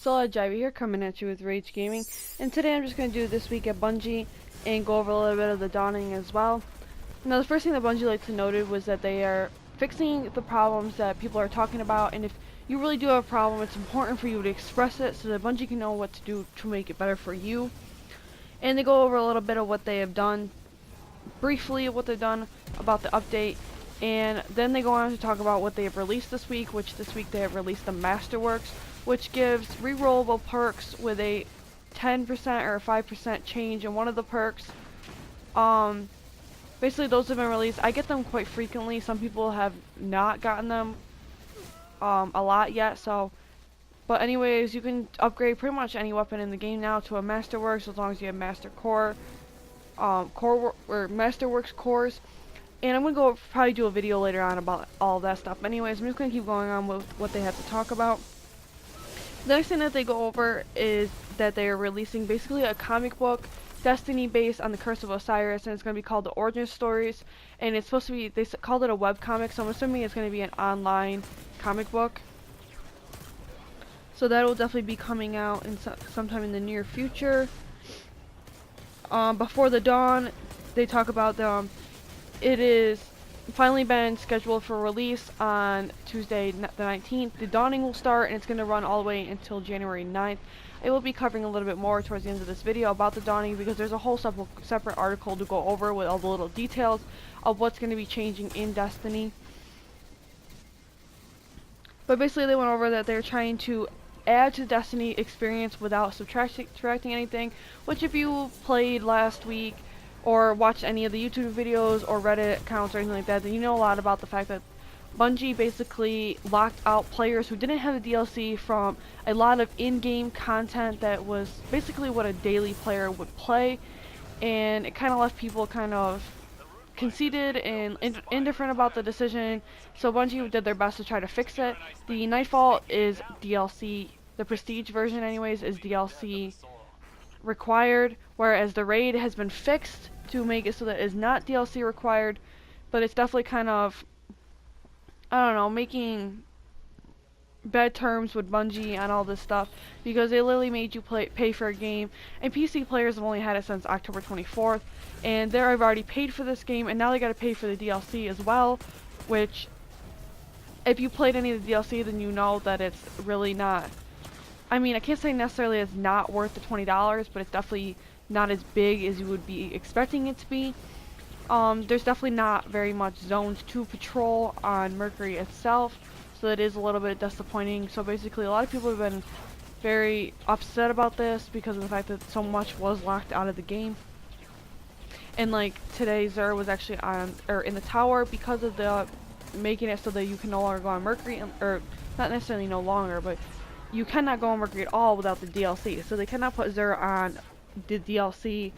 Jivey here, coming at you with Rage Gaming, and today I'm just going to do this week at Bungie and go over a little bit of the dawning as well. Now, the first thing that Bungie likes to note was that they are fixing the problems that people are talking about, and if you really do have a problem, it's important for you to express it so that Bungie can know what to do to make it better for you. And they go over a little bit of what they have done, briefly what they've done about the update, and then they go on to talk about what they have released this week, which this week they have released the Masterworks, which gives rerollable perks with a 10% or a 5% change in one of the perks. Basically those have been released. I get them quite frequently. Some people have not gotten them a lot yet, but anyways, you can upgrade pretty much any weapon in the game now to a Masterworks as long as you have Master Core, or Masterworks cores. And I'm going to go probably do a video later on about all that stuff. Anyways, I'm just going to keep going on with what they have to talk about. The next thing that they go over is that they are releasing basically a comic book, Destiny based on the Curse of Osiris, and it's going to be called the Origin Stories. And it's supposed to be, they called it a webcomic, so I'm assuming it's going to be an online comic book. So that will definitely be coming out in sometime in the near future. Before the dawn, they talk about it is finally been scheduled for release on Tuesday the 19th. The dawning will start and it's going to run all the way until January 9th. I will be covering a little bit more towards the end of this video about the dawning because there's a whole separate article to go over with all the little details of what's going to be changing in Destiny. But basically they went over that they're trying to add to the Destiny experience without subtracting anything, which if you played last week or watched any of the YouTube videos or Reddit accounts or anything like that, then you know a lot about the fact that Bungie basically locked out players who didn't have the DLC from a lot of in-game content that was basically what a daily player would play, and it kind of left people kind of conceited and indifferent about the decision. So Bungie did their best to try to fix it. The Nightfall is DLC, the Prestige version anyways, is DLC required, whereas the raid has been fixed to make it so that it is not DLC required, but it's definitely kind of, I don't know, making bad terms with Bungie on all this stuff, because they literally made you pay for a game, and PC players have only had it since October 24th, and they've already paid for this game, and now they gotta pay for the DLC as well, which, if you played any of the DLC, then you know that it's really not, I mean, I can't say necessarily it's not worth the $20, but it's definitely not as big as you would be expecting it to be. There's definitely not very much zones to patrol on Mercury itself, so it is a little bit disappointing. So basically a lot of people have been very upset about this because of the fact that so much was locked out of the game. And like today, Xur was actually in the tower because of the making it so that you can no longer go on Mercury, or not necessarily no longer, but you cannot go on Mercury at all without the DLC. So they cannot put Xur on the DLC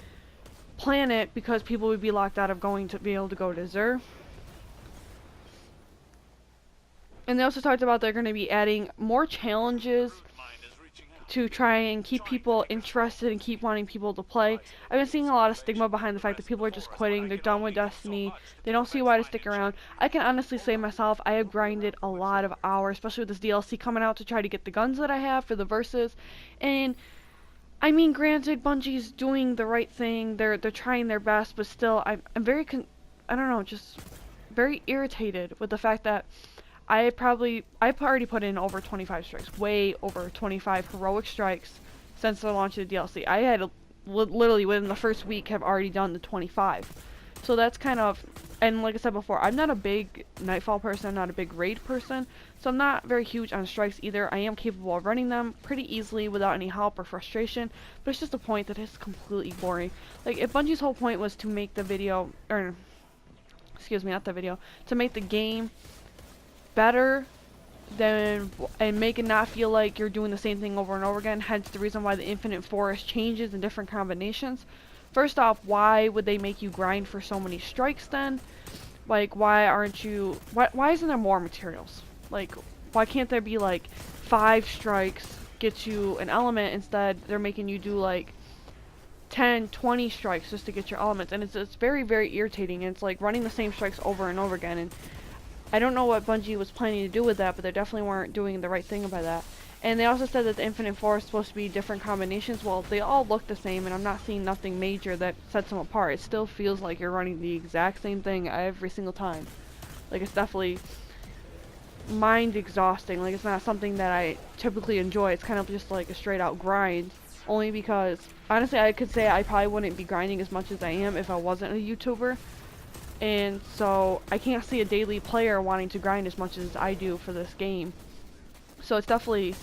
planet because people would be locked out of going to be able to go to Xur. And they also talked about they're going to be adding more challenges to try and keep people interested and keep wanting people to play. I've been seeing a lot of stigma behind the fact that people are just quitting, they're done with Destiny, they don't see why to stick around. I can honestly say myself, I have grinded a lot of hours, especially with this DLC coming out, to try to get the guns that I have for the verses. And I mean, granted, Bungie's doing the right thing, they're trying their best, but still, I'm very, I don't know, just very irritated with the fact that I've already put in over 25 strikes, way over 25 heroic strikes since the launch of the DLC. I had literally within the first week have already done the 25. So that's kind of, and like I said before, I'm not a big Nightfall person, not a big raid person, so I'm not very huge on strikes either. I am capable of running them pretty easily without any help or frustration, but it's just a point that is completely boring. Like, if Bungie's whole point was to make the video, or excuse me, not the video, to make the game better and make it not feel like you're doing the same thing over and over again, hence the reason why the Infinite Forest changes in different combinations. First off, why would they make you grind for so many strikes then? Like, why isn't there more materials? Like, why can't there be like 5 strikes get you an element, instead they're making you do like 10, 20 strikes just to get your elements, and it's very, very irritating, and it's like running the same strikes over and over again, and I don't know what Bungie was planning to do with that, but they definitely weren't doing the right thing by that. And they also said that the Infinite Four is supposed to be different combinations. Well, they all look the same, and I'm not seeing nothing major that sets them apart. It still feels like you're running the exact same thing every single time. Like, it's definitely mind exhausting. Like, it's not something that I typically enjoy. It's kind of just like a straight out grind. Only because, honestly, I could say I probably wouldn't be grinding as much as I am if I wasn't a YouTuber. And so, I can't see a daily player wanting to grind as much as I do for this game. So it's definitely,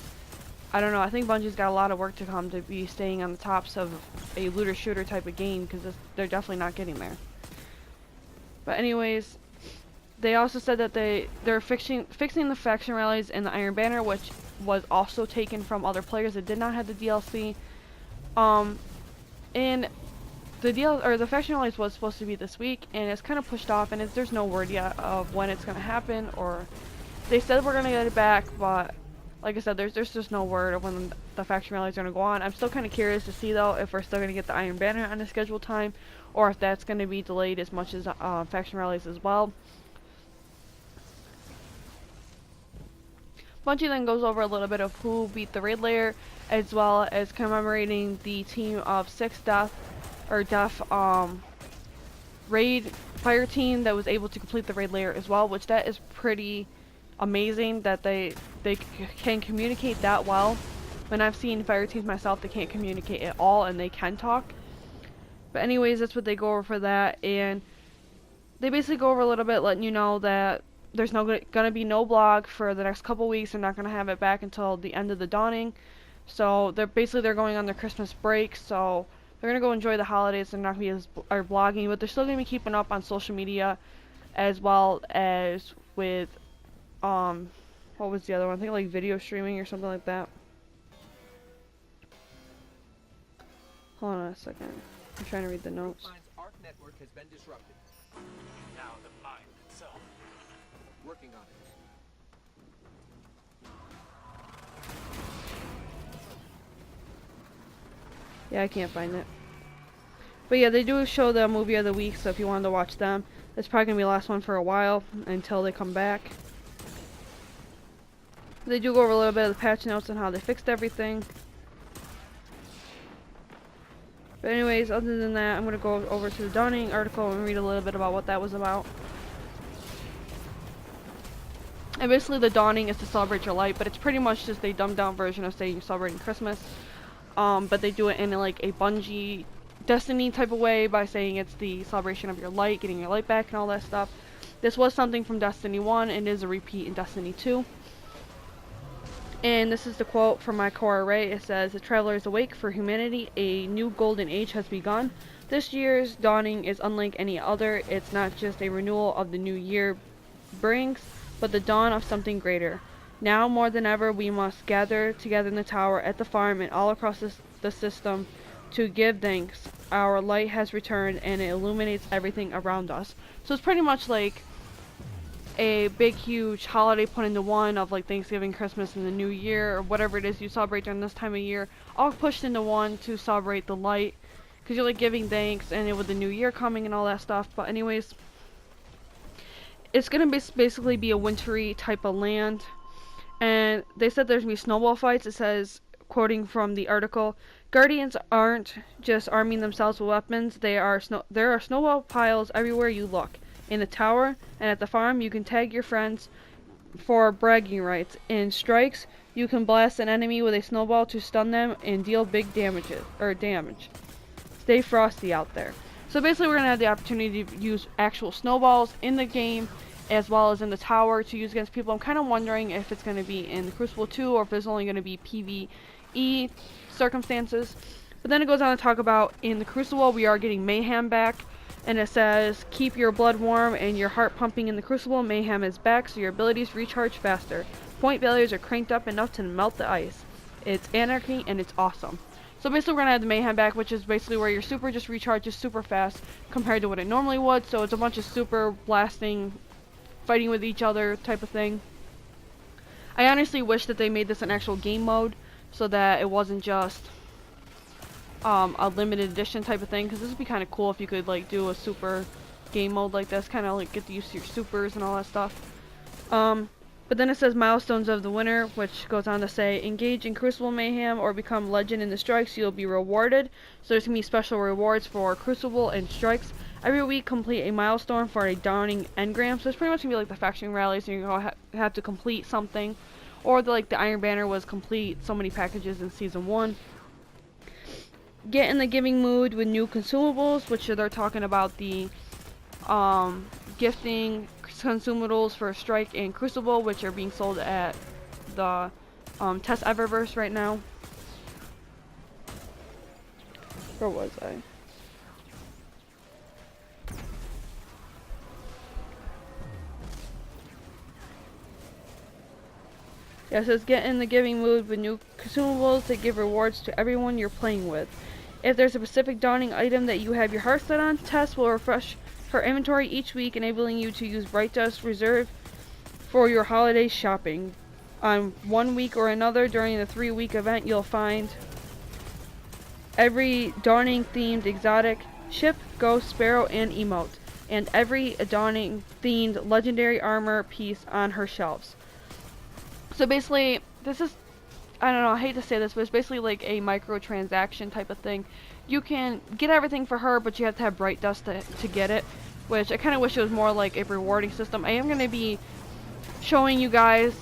I don't know, I think Bungie's got a lot of work to come to be staying on the tops of a looter shooter type of game, because they're definitely not getting there. But anyways, they also said that they're fixing the faction rallies in the Iron Banner, which was also taken from other players that did not have the DLC. And the faction rallies was supposed to be this week, and it's kind of pushed off, and there's no word yet of when it's going to happen, or they said we're going to get it back, but like I said, there's just no word of when the faction rally is going to go on. I'm still kind of curious to see, though, if we're still going to get the Iron Banner on the scheduled time, or if that's going to be delayed as much as faction rallies as well. Bungie then goes over a little bit of who beat the raid layer, as well as commemorating the team of 6 deaf raid fire team that was able to complete the raid layer as well, which that is pretty amazing that they can communicate that well. When I've seen fire teams myself, they can't communicate at all, and they can talk. But anyways, that's what they go over for that, and they basically go over a little bit, letting you know that there's gonna be no blog for the next couple weeks. They're not gonna have it back until the end of the dawning. So they're going on their Christmas break, so they're gonna go enjoy the holidays. They're not gonna be blogging, but they're still gonna be keeping up on social media, as well as with what was the other one? I think like video streaming or something like that. Hold on a second. I'm trying to read the notes. Arc network has been disrupted. Now the mine itself. Working on it. Yeah, I can't find it. But yeah, they do show the movie of the week, so if you wanted to watch them, it's probably gonna be the last one for a while until they come back. They do go over a little bit of the patch notes on how they fixed everything. But anyways, other than that, I'm going to go over to the Dawning article and read a little bit about what that was about. And basically the Dawning is to celebrate your light, but it's pretty much just a dumbed down version of saying you're celebrating Christmas. But they do it in like a Bungie Destiny type of way by saying it's the celebration of your light, getting your light back and all that stuff. This was something from Destiny 1 and is a repeat in Destiny 2. And this is the quote from my core array. It says, "The traveler is awake for humanity. A new golden age has begun. This year's dawning is unlike any other. It's not just a renewal of the new year brings, but the dawn of something greater. Now more than ever, we must gather together in the tower, at the farm, and all across the system to give thanks. Our light has returned, and it illuminates everything around us." So it's pretty much like a big huge holiday put into one of like Thanksgiving, Christmas, and the New Year, or whatever it is you celebrate during this time of year, all pushed into one to celebrate the light, because you're like giving thanks, and with the New Year coming and all that stuff. But anyways, it's gonna basically be a wintry type of land, and they said there's gonna be snowball fights. It says, quoting from the article, "Guardians aren't just arming themselves with weapons. There are snowball piles everywhere you look. In the tower and at the farm, you can tag your friends for bragging rights. In strikes, you can blast an enemy with a snowball to stun them and deal big damage. Stay frosty out there." So basically, we're gonna have the opportunity to use actual snowballs in the game, as well as in the tower, to use against people. I'm kind of wondering if it's going to be in the Crucible 2, or if it's only going to be PvE circumstances. But then it goes on to talk about, in the Crucible, we are getting Mayhem back. And it says, "Keep your blood warm and your heart pumping in the Crucible. Mayhem is back, so your abilities recharge faster. Point values are cranked up enough to melt the ice. It's anarchy, and it's awesome." So basically, we're going to have the Mayhem back, which is basically where your super just recharges super fast compared to what it normally would. So it's a bunch of super blasting, fighting with each other type of thing. I honestly wish that they made this an actual game mode, so that it wasn't just a limited edition type of thing, because this would be kind of cool if you could like do a super game mode like this, kind of like get to use your supers and all that stuff. But then it says milestones of the winner, which goes on to say, engage in Crucible Mayhem or become legend in the strikes, you'll be rewarded. So there's going to be special rewards for Crucible and strikes. Every week complete a milestone for a Dawning engram. So it's pretty much going to be like the faction rallies, and you're going to have to complete something. Or the Iron Banner was complete so many packages in Season 1. Get in the giving mood with new consumables, which they're talking about the gifting consumables for Strike and Crucible, which are being sold at the Test Eververse right now. Where was I? Yeah, it says get in the giving mood with new consumables that give rewards to everyone you're playing with. If there's a specific Dawning item that you have your heart set on, Test will refresh her inventory each week, enabling you to use Bright Dust Reserve for your holiday shopping. On one week or another during the 3-week event, you'll find every Dawning themed exotic ship, ghost, sparrow, and emote, and every Dawning themed legendary armor piece on her shelves. So basically, this is, I don't know, I hate to say this, but it's basically like a microtransaction type of thing. You can get everything for her, but you have to have Bright Dust to get it, which I kind of wish it was more like a rewarding system. I am going to be showing you guys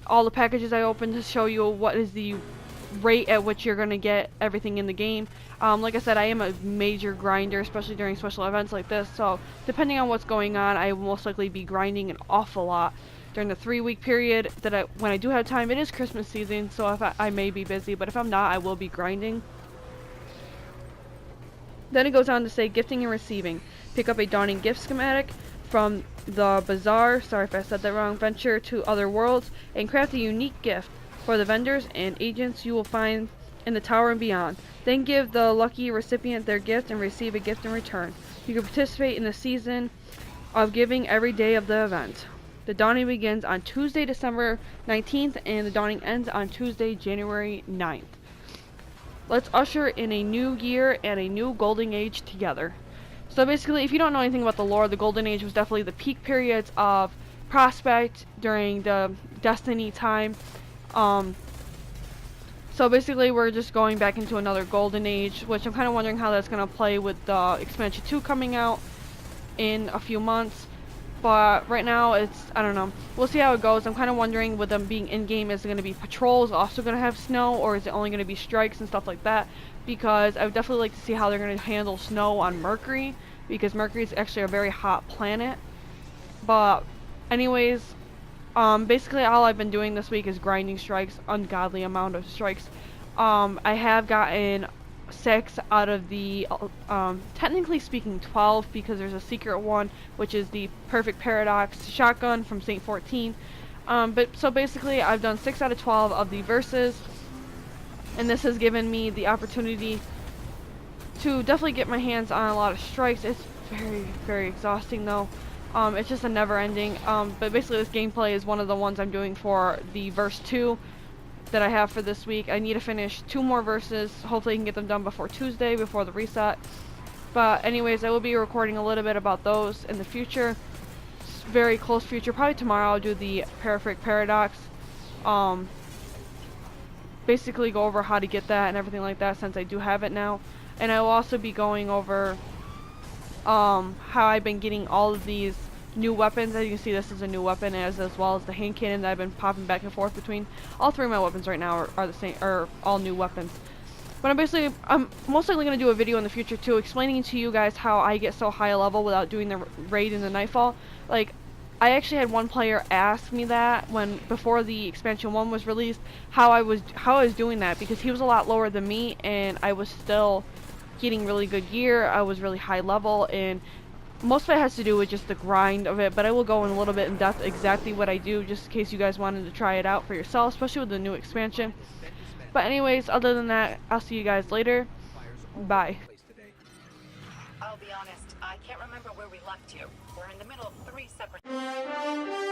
all the packages I opened to show you what is the rate at which you're going to get everything in the game. Like I said, I am a major grinder, especially during special events like this, so depending on what's going on, I will most likely be grinding an awful lot during the 3-week period that when I do have time. It is Christmas season, so if I may be busy, but if I'm not, I will be grinding. Then it goes on to say gifting and receiving. Pick up a Dawning gift schematic from the bazaar, sorry if I said that wrong, venture to other worlds, and craft a unique gift for the vendors and agents you will find in the tower and beyond. Then give the lucky recipient their gift and receive a gift in return. You can participate in the season of giving every day of the event. The Dawning begins on Tuesday, December 19th, and the Dawning ends on Tuesday, January 9th. Let's usher in a new year and a new golden age together. So basically, if you don't know anything about the lore, the golden age was definitely the peak periods of Prospect during the Destiny time. So basically, we're just going back into another golden age, which I'm kind of wondering how that's going to play with the Expansion 2 coming out in a few months. But right now, I don't know. We'll see how it goes. I'm kind of wondering, with them being in-game, is it going to be patrols also going to have snow, or is it only going to be strikes and stuff like that? Because I would definitely like to see how they're going to handle snow on Mercury, because Mercury is actually a very hot planet. But anyways, basically all I've been doing this week is grinding strikes, ungodly amount of strikes. I have gotten 6 out of the, technically speaking 12, because there's a secret one, which is the Perfect Paradox shotgun from Saint 14. But so basically I've done 6 out of 12 of the verses, and this has given me the opportunity to definitely get my hands on a lot of strikes. It's very, very exhausting though. It's just a never ending. But basically this gameplay is one of the ones I'm doing for the verse 2 that I have for this week. I need to finish 2 more verses. Hopefully I can get them done before Tuesday, before the reset. But anyways, I will be recording a little bit about those in the future. Very close future. Probably tomorrow I'll do the Perfect Paradox. Basically go over how to get that and everything like that, since I do have it now. And I will also be going over how I've been getting all of these new weapons. As you can see, this is a new weapon, as well as the hand cannon that I've been popping back and forth between. All 3 of my weapons right now are the same, are all new weapons. But I'm most likely going to do a video in the future too, explaining to you guys how I get so high level without doing the raid in the Nightfall. Like, I actually had one player ask me that before the expansion 1 was released, how I was doing that, because he was a lot lower than me and I was still getting really good gear. I was really high level, and most of it has to do with just the grind of it, but I will go in a little bit in depth exactly what I do, just in case you guys wanted to try it out for yourself, especially with the new expansion. But anyways, other than that, I'll see you guys later. Bye. I'll be honest, I can't remember where we left you. We're in the middle of 3 separate...